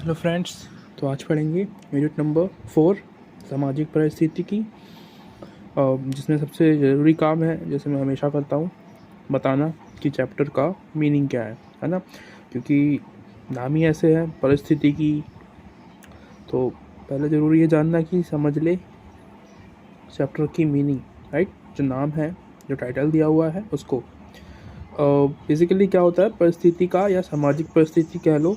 Hello friends, तो आज पढ़ेंगे यूनिट नंबर 4 सामाजिक परिस्थिति जिसमें सबसे ज़रूरी काम है, जैसे मैं हमेशा करता हूँ, बताना कि चैप्टर का मीनिंग क्या है ना। क्योंकि नाम ही ऐसे है परिस्थिति की, तो पहले ज़रूरी है जानना कि समझ ले चैप्टर की मीनिंग, राइट। जो नाम है, जो टाइटल दिया हुआ है उसको बेसिकली क्या होता है, परिस्थिति का या सामाजिक परिस्थिति कह लो।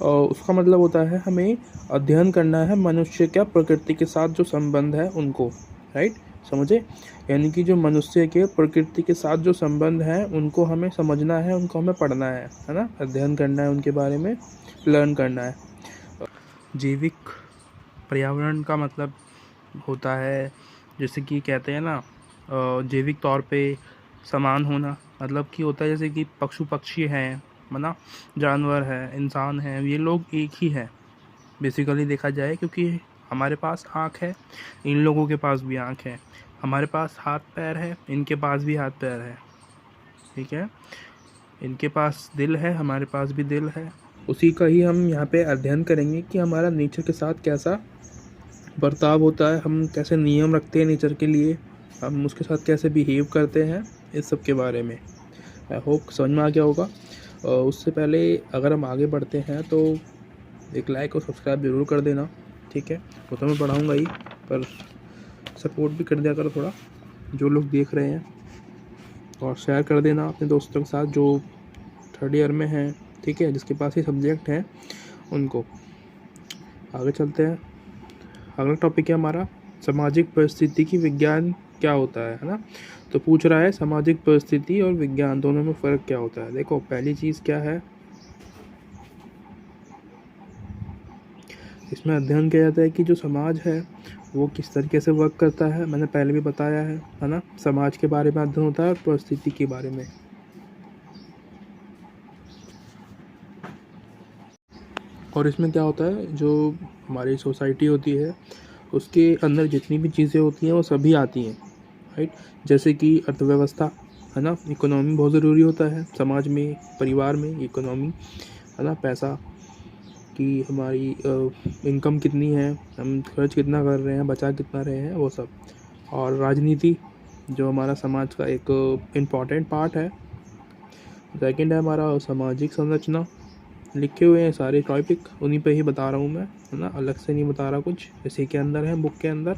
उसका मतलब होता है हमें अध्ययन करना है मनुष्य का प्रकृति के साथ जो संबंध है उनको, राइट, समझे। यानी कि जो मनुष्य के प्रकृति के साथ जो संबंध है उनको हमें समझना है, उनको हमें पढ़ना है ना, अध्ययन करना है, उनके बारे में लर्न करना है। जैविक पर्यावरण का मतलब होता है, जैसे कि कहते हैं ना, जैविक तौर पे समान होना, मतलब कि होता है जैसे कि पशु पक्षी हैं, है जानवर है, इंसान है, ये लोग एक ही है बेसिकली देखा जाए। क्योंकि हमारे पास आँख है, इन लोगों के पास भी आँख है, हमारे पास हाथ पैर है, इनके पास भी हाथ पैर है, ठीक है। इनके पास दिल है, हमारे पास भी दिल है। उसी का ही हम यहाँ पे अध्ययन करेंगे कि हमारा नेचर के साथ कैसा बर्ताव होता है, हम कैसे नियम रखते हैं नेचर के लिए, हम उसके साथ कैसे बिहेव करते हैं, इस सब के बारे में। आई होप समझ में आ गया होगा। उससे पहले अगर हम आगे बढ़ते हैं तो एक लाइक और सब्सक्राइब ज़रूर कर देना, ठीक है। वो तो मैं पढ़ाऊँगा ही, पर सपोर्ट भी कर दिया करो थोड़ा जो लोग देख रहे हैं, और शेयर कर देना अपने दोस्तों के साथ जो 3rd ईयर में हैं, ठीक है, जिसके पास ये सब्जेक्ट हैं उनको। आगे चलते हैं। अगला टॉपिक है हमारा सामाजिक परिस्थिति की विज्ञान क्या होता है ना। तो पूछ रहा है सामाजिक परिस्थिति और विज्ञान दोनों में फ़र्क क्या होता है। देखो, पहली चीज़ क्या है, इसमें अध्ययन किया जाता है कि जो समाज है वो किस तरीके से वर्क करता है। मैंने पहले भी बताया है ना, समाज के बारे में अध्ययन होता है और परिस्थिति के बारे में। और इसमें क्या होता है, जो हमारी सोसाइटी होती है उसके अंदर जितनी भी चीज़ें होती हैं वो सभी आती हैं, राइट। जैसे कि अर्थव्यवस्था है ना, इकोनॉमी बहुत ज़रूरी होता है समाज में, परिवार में इकोनॉमी है ना, पैसा कि हमारी इनकम कितनी है, हम खर्च कितना कर रहे हैं, बचा कितना रहे हैं, वो सब। और राजनीति जो हमारा समाज का एक इम्पॉर्टेंट पार्ट है। सेकंड है हमारा सामाजिक संरचना। लिखे हुए हैं सारे टॉपिक, उन्हीं पे ही बता रहा हूँ मैं, है ना, अलग से नहीं बता रहा कुछ, इसी के अंदर है, बुक के अंदर,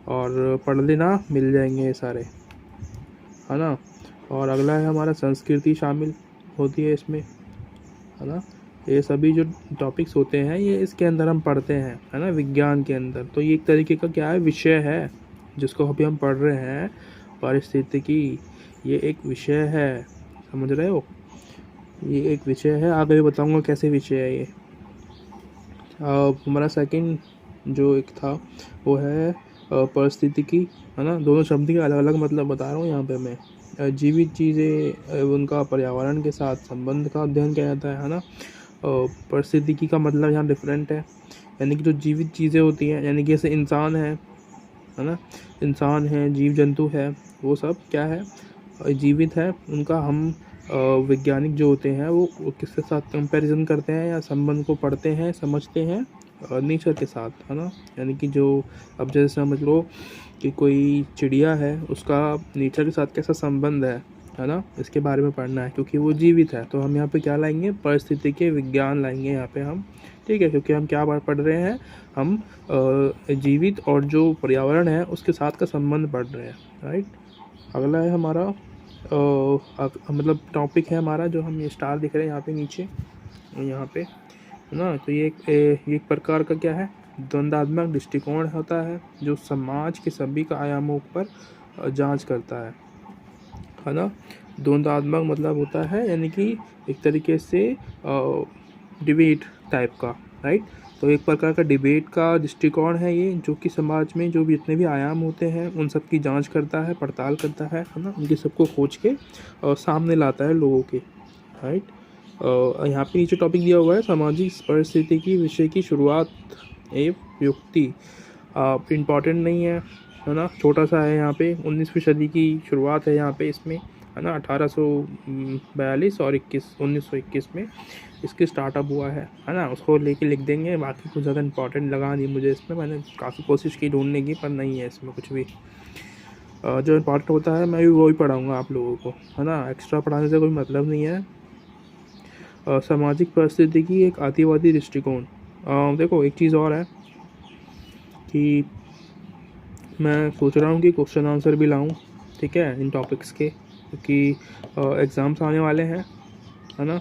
और पढ़ लेना, मिल जाएंगे ये सारे, है ना। और अगला है हमारा संस्कृति शामिल होती है इसमें, है ना। ये सभी जो टॉपिक्स होते हैं ये इसके अंदर हम पढ़ते हैं, है ना, विज्ञान के अंदर। तो ये एक तरीके का क्या है, विषय है जिसको अभी हम पढ़ रहे हैं, पारिस्थितिकी, ये एक विषय है, समझ रहे हो, ये एक विषय है। आगे भी बताऊंगा कैसे विषय है ये। हमारा सेकंड जो एक था वो है पारिस्थितिकी, है ना। दोनों शब्द के अलग अलग मतलब बता रहा हूँ यहाँ पे मैं। जीवित चीज़ें उनका पर्यावरण के साथ संबंध का अध्ययन किया जाता है ना। पारिस्थितिकी का मतलब यहाँ डिफरेंट है, यानी कि जो जीवित चीज़ें होती हैं, यानी कि जैसे इंसान है ना, इंसान है, जीव जंतु है, वो सब क्या है, जीवित है। उनका हम वैज्ञानिक जो होते हैं वो किसके साथ कंपैरिजन करते हैं या संबंध को पढ़ते हैं, समझते हैं नेचर के साथ, है ना। यानी कि जो, अब जैसे समझ लो कि कोई चिड़िया है, उसका नेचर के साथ कैसा संबंध है ना, इसके बारे में पढ़ना है, क्योंकि वो जीवित है। तो हम यहाँ पे क्या लाएंगे, परिस्थिति के विज्ञान लाएंगे यहाँ पे हम, ठीक है। क्योंकि हम क्या पढ़ रहे हैं, हम जीवित और जो पर्यावरण है उसके साथ का संबंध पढ़ रहे हैं, राइट। अगला है हमारा मतलब टॉपिक है हमारा, जो हम ये स्टार दिख रहे हैं यहाँ पे नीचे, यहाँ पे, है ना। तो ये एक प्रकार का क्या है, द्वंद्वात्मक दृष्टिकोण होता है जो समाज के सभी का आयामों पर जांच करता है ना। द्वंद्वात्मक मतलब होता है यानी कि एक तरीके से डिबेट टाइप का, राइट। तो एक प्रकार का डिबेट का दृष्टिकोण है ये, जो कि समाज में जो भी जितने भी आयाम होते हैं उन सब की जांच करता है, पड़ताल करता है ना, उनके सबको खोज के सामने लाता है लोगों के, राइट। यहाँ पे नीचे टॉपिक दिया हुआ है सामाजिक परिस्थिति की विषय की शुरुआत एवं युक्ति। इम्पॉर्टेंट नहीं है ना, छोटा सा है यहाँ पे, 19वीं सदी की शुरुआत है यहाँ पे इसमें, है ना, 1842 और 1921 में इसकी स्टार्टअप हुआ है ना। उसको लेके लिख देंगे, बाकी कुछ ज़्यादा इंपॉर्टेंट लगा नहीं मुझे इसमें, मैंने काफ़ी कोशिश की ढूंढने की, पर नहीं है इसमें कुछ भी। जो इम्पॉर्टेंट होता है मैं भी वही पढ़ाऊँगा आप लोगों को, है ना, एक्स्ट्रा पढ़ाने से कोई मतलब नहीं है। सामाजिक परिस्थिति की एक आतिवादी दृष्टिकोण। देखो एक चीज़ और है कि मैं सोच रहा हूँ कि क्वेश्चन आंसर भी लाऊं, ठीक है, इन टॉपिक्स के, क्योंकि एग्ज़ाम्स आने वाले हैं, है ना।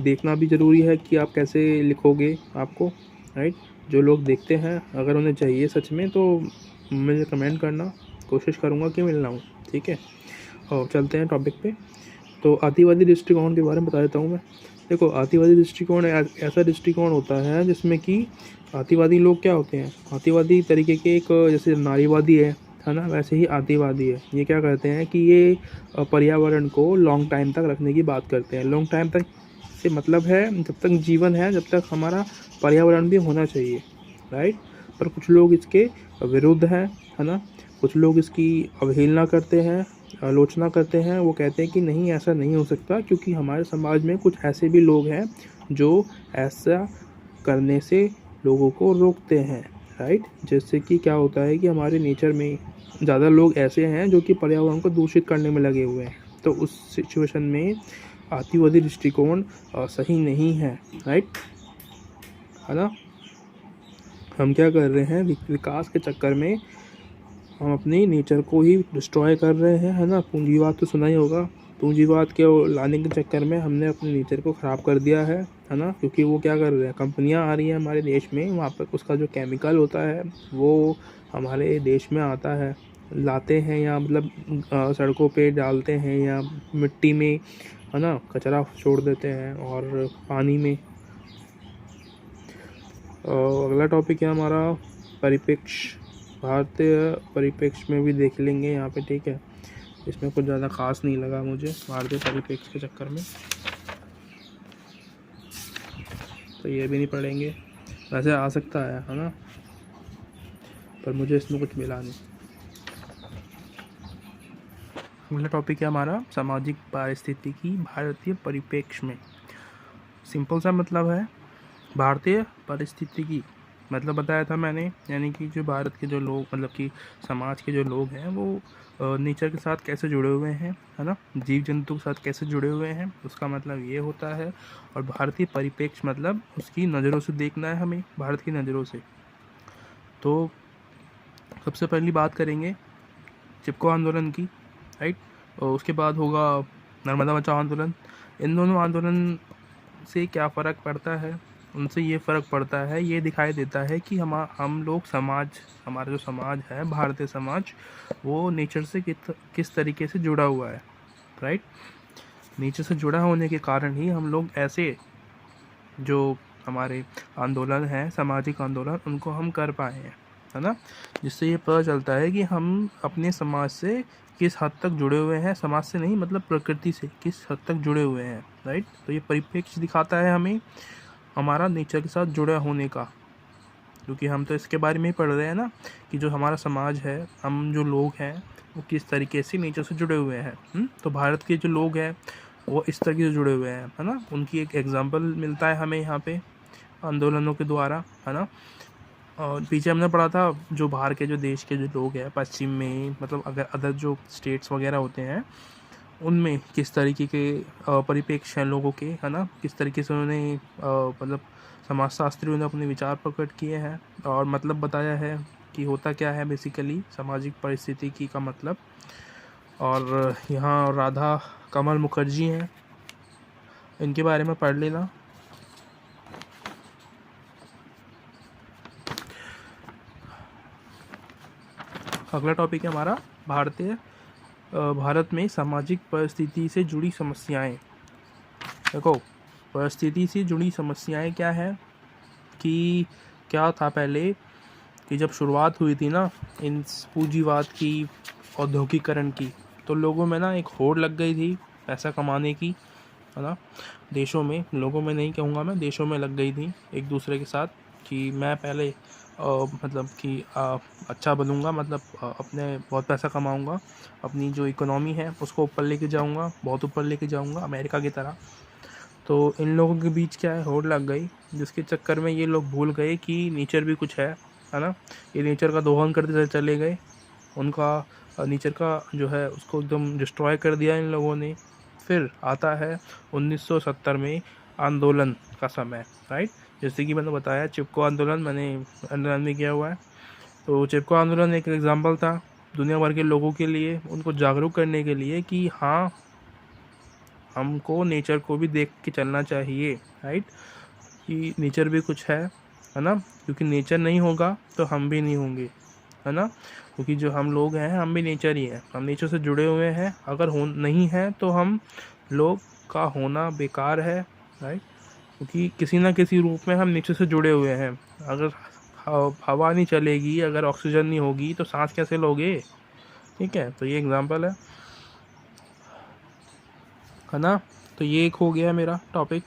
देखना भी ज़रूरी है कि आप कैसे लिखोगे आपको, राइट। जो लोग देखते हैं अगर उन्हें चाहिए सच में तो मुझे कमेंट करना, कोशिश करूँगा कि मिल लाऊँ, ठीक है। और चलते हैं टॉपिक पे। तो आतिवादी दृष्टिकोण के बारे में बता देता हूँ मैं। देखो आतिवादी दृष्टिकोण ऐसा दृष्टिकोण होता है जिसमें कि आतिवादी लोग क्या होते हैं, आतिवादी तरीके के एक, जैसे नारीवादी है ना, वैसे ही आतिवादी है। ये क्या करते हैं कि ये पर्यावरण को लॉन्ग टाइम तक रखने की बात करते हैं। लॉन्ग टाइम तक से मतलब है जब तक जीवन है, जब तक हमारा पर्यावरण भी होना चाहिए, राइट। पर कुछ लोग इसके विरुद्ध हैं, है ना। कुछ लोग इसकी अवहेलना करते हैं, आलोचना करते हैं। वो कहते हैं कि नहीं, ऐसा नहीं हो सकता, क्योंकि हमारे समाज में कुछ ऐसे भी लोग हैं जो ऐसा करने से लोगों को रोकते हैं, राइट। जैसे कि क्या होता है कि हमारे नेचर में ज़्यादा लोग ऐसे हैं जो कि पर्यावरण को दूषित करने में लगे हुए हैं। तो उस सिचुएशन में आतिवादी दृष्टिकोण सही नहीं है, राइट, है ना। हम क्या कर रहे हैं, विकास के चक्कर में हम अपनी नेचर को ही डिस्ट्रॉय कर रहे हैं, है ना। पूंजीवाद तो सुना ही होगा। पूंजीवाद के लाने के चक्कर में हमने अपने नेचर को ख़राब कर दिया है ना। क्योंकि वो क्या कर रहे हैं, कंपनियां आ रही हैं हमारे देश में, वहाँ पर उसका जो केमिकल होता है वो हमारे देश में आता है, लाते हैं, या मतलब सड़कों पे डालते हैं, या मिट्टी में, है ना, कचरा छोड़ देते हैं, और पानी में। अगला टॉपिक है हमारा परिप्रेक्ष्य। भारतीय परिप्रेक्ष्य में भी देख लेंगे यहाँ पे, ठीक है। इसमें कुछ ज़्यादा खास नहीं लगा मुझे भारतीय परिप्रेक्ष्य के चक्कर में, तो ये भी नहीं पढ़ेंगे। वैसे आ सकता है ना, पर मुझे इसमें कुछ मिला नहीं। अगला टॉपिक है हमारा सामाजिक पारिस्थितिकी भारतीय परिप्रेक्ष्य में। सिंपल सा मतलब है भारतीय परिस्थितिकी, मतलब बताया था मैंने, यानी कि जो भारत के जो लोग, मतलब कि समाज के जो लोग हैं वो नेचर के साथ कैसे जुड़े हुए हैं, है ना, जीव जंतु के साथ कैसे जुड़े हुए हैं, उसका मतलब ये होता है। और भारतीय परिप्रेक्ष्य मतलब उसकी नज़रों से देखना है हमें, भारत की नज़रों से। तो सबसे पहली बात करेंगे चिपको आंदोलन की, राइट। और उसके बाद होगा नर्मदा बचाओ आंदोलन। इन दोनों आंदोलन से क्या फ़र्क पड़ता है, उनसे ये फ़र्क पड़ता है, ये दिखाई देता है कि हम लोग समाज, हमारा जो समाज है भारतीय समाज, वो नेचर से किस तरीके से जुड़ा हुआ है, राइट। नेचर से जुड़ा होने के कारण ही हम लोग ऐसे जो हमारे आंदोलन हैं, सामाजिक आंदोलन, उनको हम कर पाए हैं, है ना। जिससे ये पता चलता है कि हम अपने समाज से किस हद तक जुड़े हुए हैं, समाज से नहीं मतलब प्रकृति से किस हद तक जुड़े हुए हैं, राइट। तो ये परिप्रेक्ष्य दिखाता है हमें हमारा नेचर के साथ जुड़े होने का, क्योंकि हम तो इसके बारे में ही पढ़ रहे हैं ना कि जो हमारा समाज है, हम जो लोग हैं वो किस तरीके से नेचर से जुड़े हुए हैं। तो भारत के जो लोग हैं वो इस तरीके से जुड़े हुए हैं, है ना। उनकी एक एग्जाम्पल मिलता है हमें यहाँ पे आंदोलनों के द्वारा, है ना। और पीछे हमने पढ़ा था जो बाहर के जो देश के जो लोग हैं पश्चिम में, मतलब अगर अदर जो स्टेट्स वगैरह होते हैं उनमें किस तरीके के परिप्रेक्ष्य हैं लोगों के, है ना, किस तरीके से उन्होंने मतलब समाजशास्त्रियों ने अपने विचार प्रकट किए हैं और मतलब बताया है कि होता क्या है बेसिकली सामाजिक परिस्थितिकी का मतलब। और यहाँ राधा कमल मुखर्जी हैं, इनके बारे में पढ़ लेना। अगला टॉपिक है हमारा भारत में सामाजिक परिस्थिति से जुड़ी समस्याएं। देखो परिस्थिति से जुड़ी समस्याएं क्या है कि क्या था पहले कि जब शुरुआत हुई थी ना इन पूंजीवाद की, औद्योगिकरण की, तो लोगों में ना एक होड़ लग गई थी पैसा कमाने की, है ना। देशों में, लोगों में नहीं कहूँगा मैं, देशों में लग गई थी एक दूसरे के साथ कि मैं पहले मतलब कि अच्छा बनूंगा, मतलब अपने बहुत पैसा कमाऊंगा, अपनी जो इकोनॉमी है उसको ऊपर लेके जाऊंगा, बहुत ऊपर लेके जाऊंगा अमेरिका की तरह। तो इन लोगों के बीच क्या है, होड़ लग गई, जिसके चक्कर में ये लोग भूल गए कि नेचर भी कुछ है ना। ये नेचर का दोहन करते चले गए, उनका नेचर का जो है उसको एकदम डिस्ट्रॉय कर दिया इन लोगों ने। फिर आता है 1970 में आंदोलन का समय, राइट। जैसे कि मैंने बताया चिपको आंदोलन मैंने अंडरलाइन में किया हुआ है। तो चिपको आंदोलन एक एग्जाम्पल था दुनिया भर के लोगों के लिए, उनको जागरूक करने के लिए कि हाँ हमको नेचर को भी देख के चलना चाहिए, राइट, कि नेचर भी कुछ है ना। क्योंकि नेचर नहीं होगा तो हम भी नहीं होंगे, है ना। क्योंकि जो हम लोग हैं हम भी नेचर ही हैं, हम नेचर से जुड़े हुए हैं। अगर नहीं है तो हम लोग का होना बेकार है, राइट। क्योंकि किसी ना किसी रूप में हम नेचर से जुड़े हुए हैं। अगर हवा नहीं चलेगी, अगर ऑक्सीजन नहीं होगी तो सांस कैसे लोगे, ठीक है। तो ये एग्जांपल है ना। तो ये एक हो गया मेरा टॉपिक।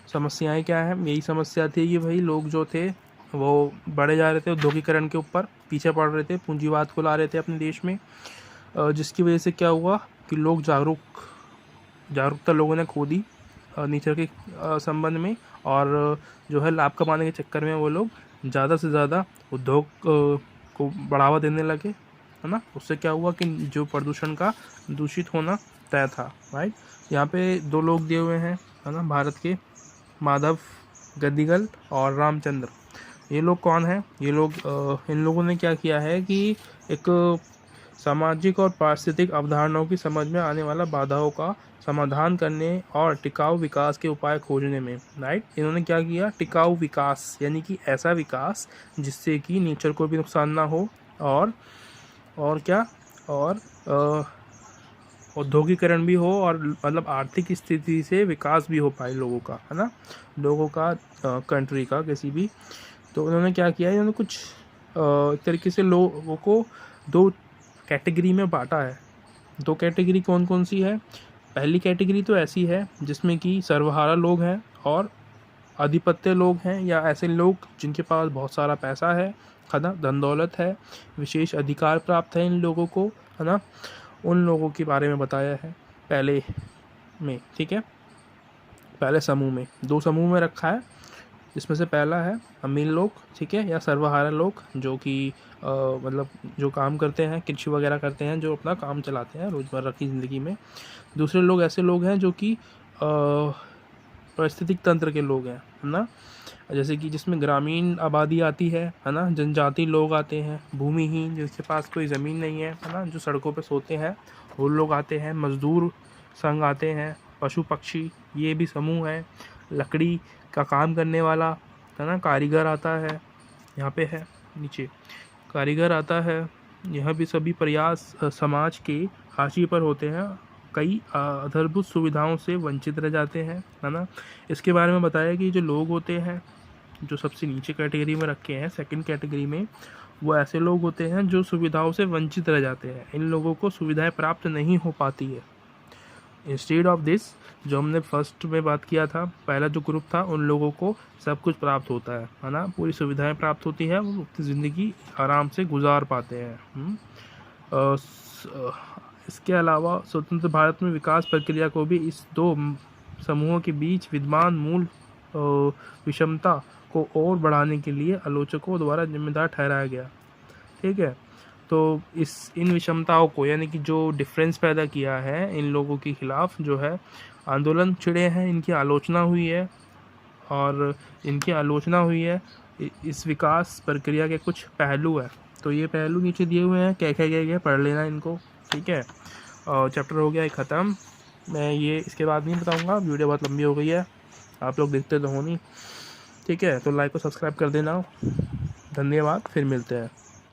समस्याएं क्या है, यही समस्या थी कि भाई लोग जो थे वो बढ़े जा रहे थे औद्योगिकरण के ऊपर, पीछे पड़ रहे थे, पूंजीवाद को ला रहे थे अपने देश में, जिसकी वजह से क्या हुआ कि लोग जागरूकता लोगों ने खो दी नेचर के संबंध में। और जो है लाभ कमाने के चक्कर में वो लोग ज़्यादा से ज़्यादा उद्योग को बढ़ावा देने लगे, है ना। उससे क्या हुआ कि जो प्रदूषण का दूषित होना तय था, राइट। यहाँ पे 2 लोग दिए हुए हैं, है ना, भारत के, माधव गद्दिगल और रामचंद्र। ये लोग कौन हैं? ये लोग इन लोगों ने क्या किया है कि एक सामाजिक और पारिस्थितिक अवधारणाओं की समझ में आने वाला बाधाओं का समाधान करने और टिकाऊ विकास के उपाय खोजने में, राइट। इन्होंने क्या किया, टिकाऊ विकास यानी कि ऐसा विकास जिससे कि नेचर को भी नुकसान ना हो, और क्या, और औद्योगिकरण भी हो, और मतलब आर्थिक स्थिति से विकास भी हो पाए लोगों का, है ना, लोगों का, कंट्री का, किसी भी। तो उन्होंने क्या किया, इन्होंने कुछ एक तरीके से लोगों को 2 कैटेगरी में बांटा है। 2 कैटेगरी कौन कौन सी है? पहली कैटेगरी तो ऐसी है जिसमें कि सर्वहारा लोग हैं और आधिपत्य लोग हैं, या ऐसे लोग जिनके पास बहुत सारा पैसा है ना, धन दौलत है, विशेष अधिकार प्राप्त है इन लोगों को, है ना। उन लोगों के बारे में बताया है पहले में, ठीक है। पहले समूह में 2 समूह में रखा है। इसमें से पहला है अमीर लोग, ठीक है, या सर्वहारा लोग, जो कि मतलब जो काम करते हैं, कृषि वगैरह करते हैं, जो अपना काम चलाते हैं रोज़मर्रा की ज़िंदगी में। दूसरे लोग ऐसे लोग हैं जो कि पारिस्थितिक तंत्र के लोग हैं, है ना, जैसे कि जिसमें ग्रामीण आबादी आती है ना, जनजाति लोग आते हैं, भूमिहीन जिसके पास कोई ज़मीन नहीं है ना, जो सड़कों पे सोते हैं वो लोग आते हैं, मजदूर संघ आते हैं, पशु पक्षी, ये भी समूह है। लकड़ी का काम करने वाला, है ना, कारीगर आता है, यहाँ पे है नीचे, कारीगर आता है। यह भी सभी प्रयास समाज के हाशिए पर होते हैं, कई आधारभूत सुविधाओं से वंचित रह जाते हैं, है ना। इसके बारे में बताया कि जो लोग होते हैं जो सबसे नीचे कैटेगरी में रखे हैं, सेकंड कैटेगरी में, वो ऐसे लोग होते हैं जो सुविधाओं से वंचित रह जाते हैं। इन लोगों को सुविधाएं प्राप्त नहीं हो पाती है। इंस्टेड ऑफ दिस, जो हमने फर्स्ट में बात किया था, पहला जो ग्रुप था, उन लोगों को सब कुछ प्राप्त होता है ना, पूरी सुविधाएं प्राप्त होती है, वो अपनी ज़िंदगी आराम से गुजार पाते हैं। इसके अलावा स्वतंत्र भारत में विकास प्रक्रिया को भी इस 2 समूहों के बीच विद्यमान मूल विषमता को और बढ़ाने के लिए आलोचकों द्वारा जिम्मेदार ठहराया गया, ठीक है। तो इन विषमताओं को, यानी कि जो डिफरेंस पैदा किया है इन लोगों के खिलाफ, जो है आंदोलन छिड़े हैं, इनकी आलोचना हुई है, और इनकी आलोचना हुई है। इस विकास प्रक्रिया के कुछ पहलू है, तो ये पहलू नीचे दिए हुए हैं, क्या क्या क्या पढ़ लेना इनको, ठीक है। और चैप्टर हो गया ख़त्म। मैं ये इसके बाद नहीं बताऊँगा, वीडियो बहुत लंबी हो गई है, आप लोग देखते तो हो नहीं, ठीक है। तो लाइक और सब्सक्राइब कर देना, धन्यवाद, फिर मिलते हैं।